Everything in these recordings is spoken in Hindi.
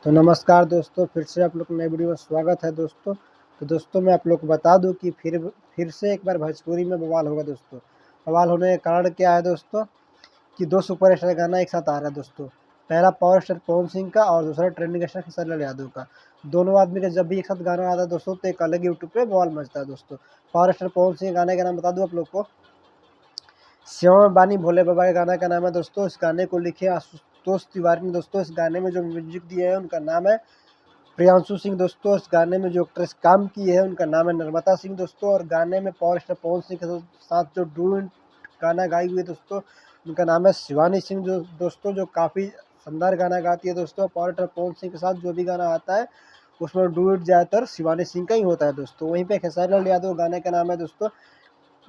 तो नमस्कार दोस्तों, फिर से आप लोग को नई वीडियो में स्वागत है दोस्तों। तो दोस्तों मैं आप लोग को बता दूं कि फिर से एक बार भोजपुरी में बवाल होगा दोस्तों। बवाल होने का कारण क्या है दोस्तों कि दो सुपरस्टार गाना एक साथ आ रहा है दोस्तों। पहला पावर स्टार पवन सिंह का और दूसरा ट्रेंडिंग स्टार खेसारी लाल यादव का। दोनों आदमी का जब भी एक साथ गाना आता है दोस्तों तो एक अलग यूट्यूब पे बवाल मचता है दोस्तों। पावर स्टार पवन सिंह गाने का नाम बता दूं आप लोग को, श्यामा बानी भोले बाबा के गाना का नाम है दोस्तों। इस गाने को लिखे आशुतोष तिवारी ने दोस्तों। इस गाने में जो म्यूजिक दिए हैं उनका नाम है प्रियांशु सिंह दोस्तों। इस गाने में जो एक्ट्रेस काम की है उनका नाम है नर्मदा सिंह दोस्तों। और गाने में पावर स्टार पवन सिंह के साथ जो डुएट गाना गाई हुई है दोस्तों उनका नाम है शिवानी सिंह जो दोस्तों, जो काफ़ी शानदार गाना गाती है दोस्तों। पावर स्टार पवन सिंह के साथ जो भी गाना आता है उसमें डुएट ज़्यादातर शिवानी सिंह का ही होता है दोस्तों। वहीं पे खेसारी लाल यादव गाने का नाम है दोस्तों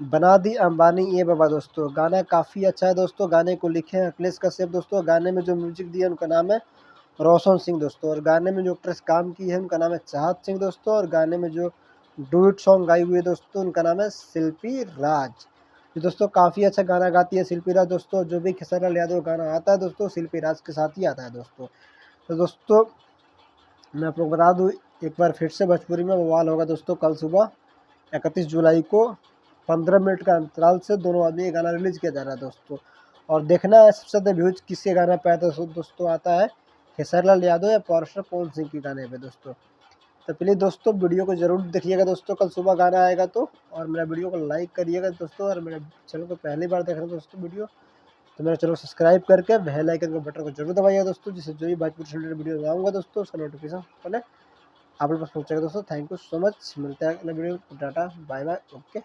बना दी अंबानी ये बाबा दोस्तों। गाना काफ़ी अच्छा है दोस्तों। गाने को लिखे हैं अखिलेश कश्यप दोस्तों। गाने में जो म्यूजिक दिया है उनका नाम है रोशन सिंह दोस्तों। और गाने में जो एक्ट्रेस काम की है उनका नाम है चाहत सिंह दोस्तों। और गाने में जो डुएट सॉन्ग गाई हुई है दोस्तों उनका नाम है शिल्पी राज। ये दोस्तों काफ़ी अच्छा गाना गाती है शिल्पी राज दोस्तों। जो भी खेसारी लाल यादव गाना आता है दोस्तों शिल्पी राज के साथ ही आता है दोस्तों। तो दोस्तों मैं आप लोग बता दूँ, एक बार फिर से भोजपुरी में बवाल होगा दोस्तों। कल सुबह 31 जुलाई को 15 मिनट का अंतराल से दोनों आदमी ये गाना रिलीज किया जा रहा है दोस्तों। और देखना है सबसे ज़्यादा व्यूज किसके गाना पे आता है दोस्तों आता है खेसारी लाल यादव या पावर स्टार पवन सिंह के गाने पे दोस्तों। तो प्लीज़ दोस्तों वीडियो को ज़रूर देखिएगा दोस्तों, कल सुबह गाना आएगा तो। और मेरा वीडियो को लाइक करिएगा दोस्तों। और मेरे चैनल को पहली बार देख रहे हैं दोस्तों वीडियो, तो मेरा चैनल सब्सक्राइब करके बेल आइकन के बटन को जरूर दबाइएगा दोस्तों, जिससे जो भी भोजपुरी से रिलेटेड वीडियो लाऊंगा दोस्तों उसका नोटिफिकेशन पहले आप लोग पास पहुँचेगा दोस्तों। Thank you so much. मिलते हैं अगले वीडियो में। Tata bye bye, okay.